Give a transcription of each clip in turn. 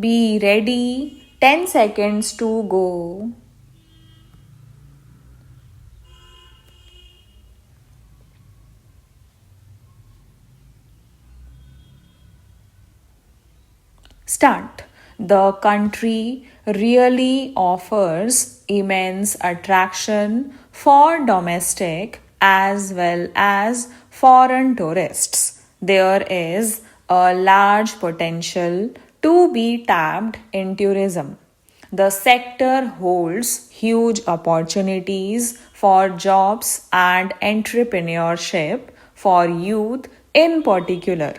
Be ready. 10 seconds to go. Start. The country really offers immense attraction for domestic as well as foreign tourists. There is a large potential to be tapped in tourism. The sector holds huge opportunities for jobs and entrepreneurship for youth in particular.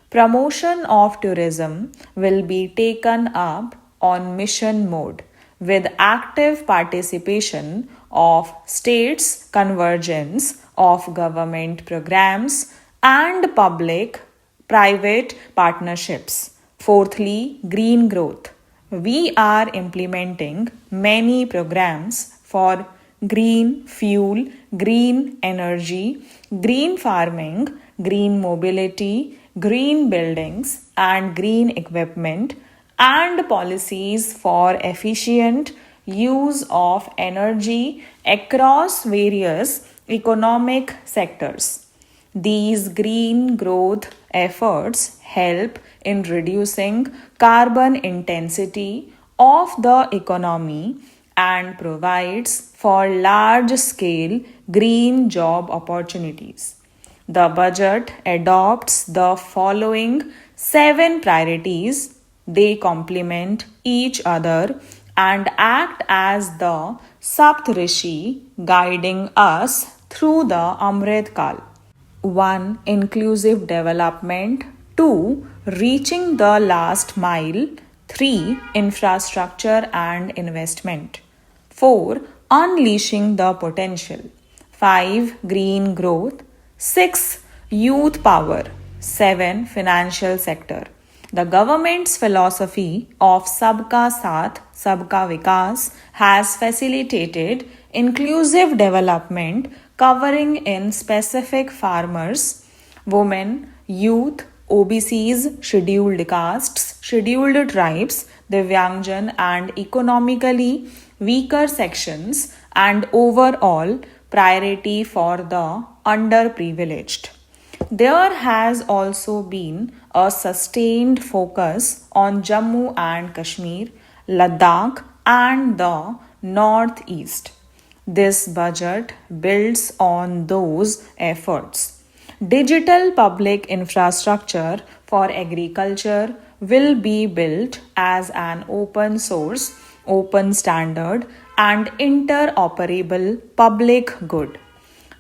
Promotion of tourism will be taken up on mission mode with active participation of states, convergence of government programs, and public private partnerships. Fourthly, green growth. We are implementing many programs for green fuel, green energy, green farming, green mobility, green buildings, and green equipment, and policies for efficient use of energy across various economic sectors. These green growth efforts help in reducing carbon intensity of the economy and provides for large scale green job opportunities. The budget adopts the following 7 priorities. They complement each other and act as the Saptarishi guiding us through the Amrit Kal. 1. Inclusive development. 2. Reaching the last mile. 3. Infrastructure and investment. 4. Unleashing the potential. 5. Green growth. 6. Youth power. 7. Financial sector. The government's philosophy of Sabka Saath, Sabka Vikas has facilitated inclusive development covering in specific farmers, women, youth, OBCs, scheduled castes, scheduled tribes, Divyangjan and economically weaker sections, and overall priority for the underprivileged. There has also been a sustained focus on Jammu and Kashmir, Ladakh, and the Northeast. This budget builds on those efforts. Digital public infrastructure for agriculture will be built as an open source, open standard, and interoperable public good.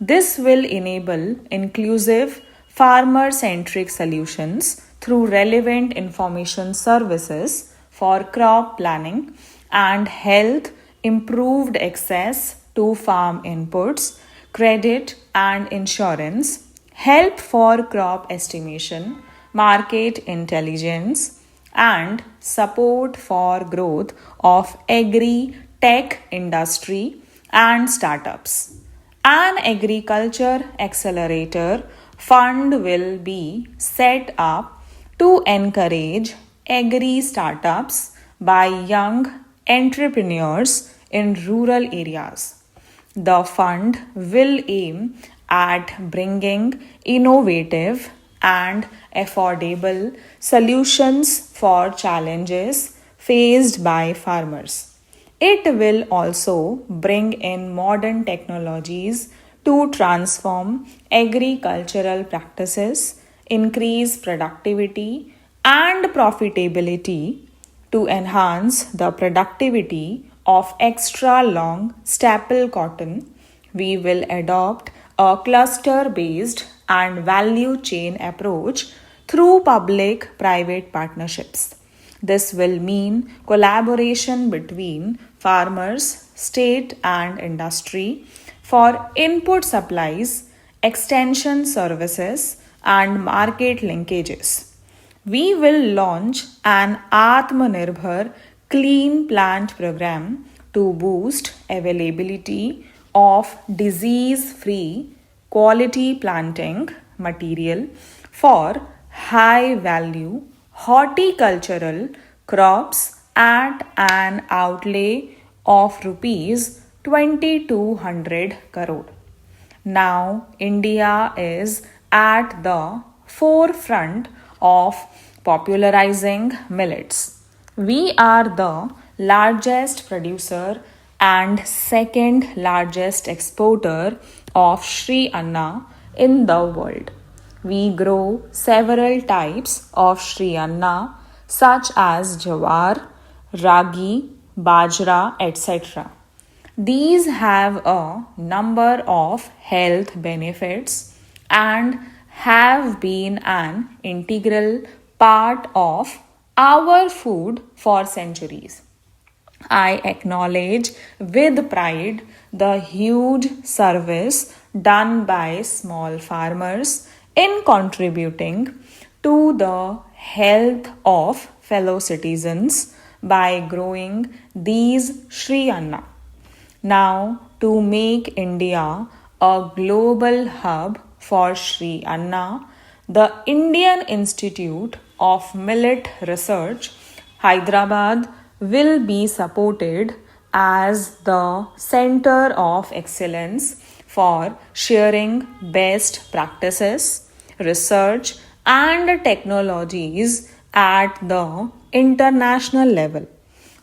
This will enable inclusive, farmer centric solutions through relevant information services for crop planning and health, improved access to farm inputs, credit and insurance, help for crop estimation, market intelligence, and support for growth of agri tech industry and startups. An agriculture accelerator fund will be set up to encourage agri startups by young entrepreneurs in rural areas. The fund will aim at bringing innovative and affordable solutions for challenges faced by farmers. It will also bring in modern technologies to transform agricultural practices, increase productivity and profitability to enhance the productivity of extra long staple cotton. We will adopt a cluster based and value chain approach through public private partnerships. This will mean collaboration between farmers, state, and industry for input supplies, extension services, and market linkages. We will launch an Atmanirbhar Clean Plant program to boost availability of disease free quality planting material for high value horticultural crops at an outlay of rupees 2200 crore. Now, India is at the forefront of popularizing millets. We are the largest producer and second largest exporter of Sri Anna in the world. We grow several types of Sri Anna such as jawar, ragi, bajra, etc. These have a number of health benefits and have been an integral part of our food for centuries. I acknowledge with pride the huge service done by small farmers in contributing to the health of fellow citizens by growing these Sri Anna. Now, to make India a global hub for Sri Anna, the Indian Institute of Millet Research, Hyderabad, will be supported as the center of excellence for sharing best practices, research, and technologies at the international level.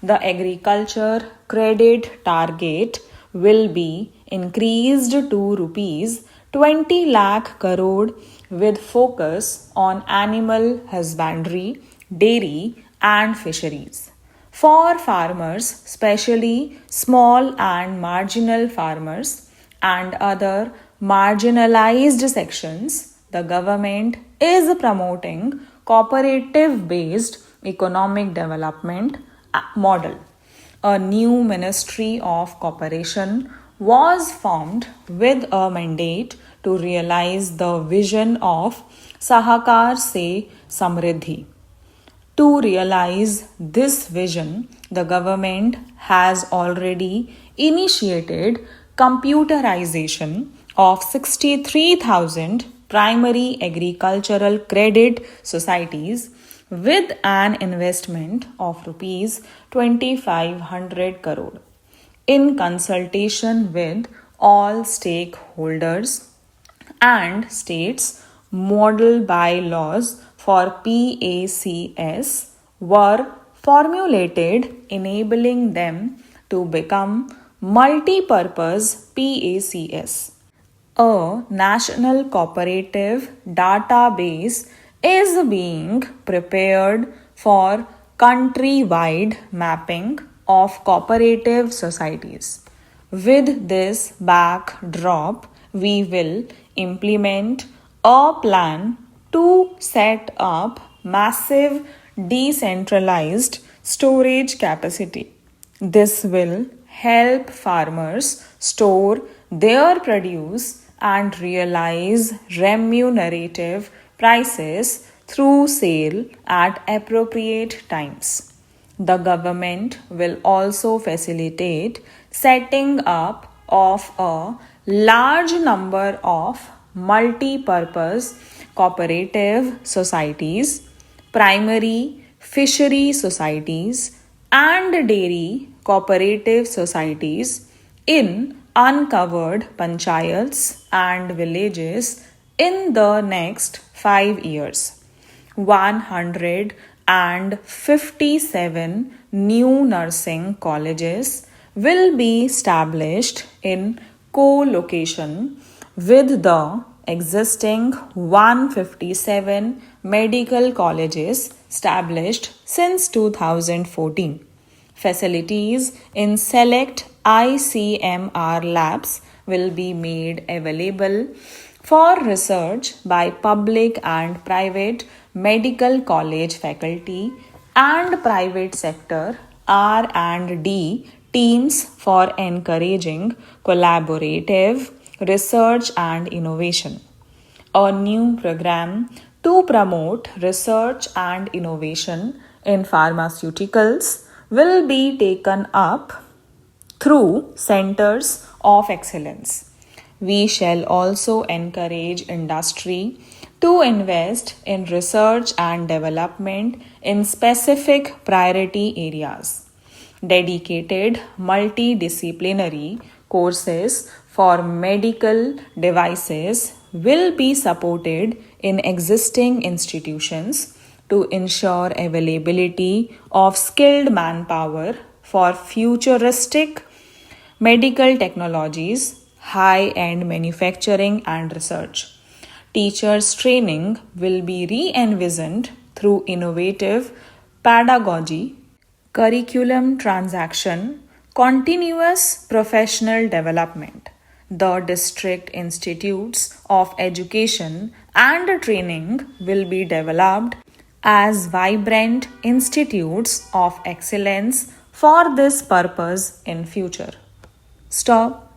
The agriculture credit target will be increased to rupees 20 lakh crore with focus on animal husbandry, dairy and fisheries. For farmers, especially small and marginal farmers and other marginalized sections, the government is promoting cooperative based economic development model. A new Ministry of Cooperation was formed with a mandate to realize the vision of Sahakar Se Samriddhi. To realize this vision, the government has already initiated computerization of 63,000 primary agricultural credit societies with an investment of rupees 2500 crore in consultation with all stakeholders and states. Model bylaws for PACS were formulated, enabling them to become multi-purpose PACS. A national cooperative database is being prepared for countrywide mapping of cooperative societies. With this backdrop, we will implement a plan to set up massive decentralized storage capacity. This will help farmers store their produce and realize remunerative prices through sale at appropriate times. The government will also facilitate setting up of a large number of multi-purpose cooperative societies, primary fishery societies, and dairy cooperative societies in uncovered panchayats and villages in the next 5 years. 157 new nursing colleges will be established in co-location with the existing 157 medical colleges established since 2014. Facilities in select ICMR labs will be made available for research by public and private medical college faculty and private sector R&D teams for encouraging collaborative research and innovation. A new program to promote research and innovation in pharmaceuticals will be taken up through centers of excellence. We shall also encourage industry to invest in research and development in specific priority areas. Dedicated multidisciplinary courses for medical devices will be supported in existing institutions to ensure availability of skilled manpower for futuristic medical technologies, high end manufacturing, and research. Teachers' training will be re envisioned through innovative pedagogy, curriculum transaction, continuous professional development. The district institutes of education and training will be developed as vibrant institutes of excellence for this purpose in future. Stop.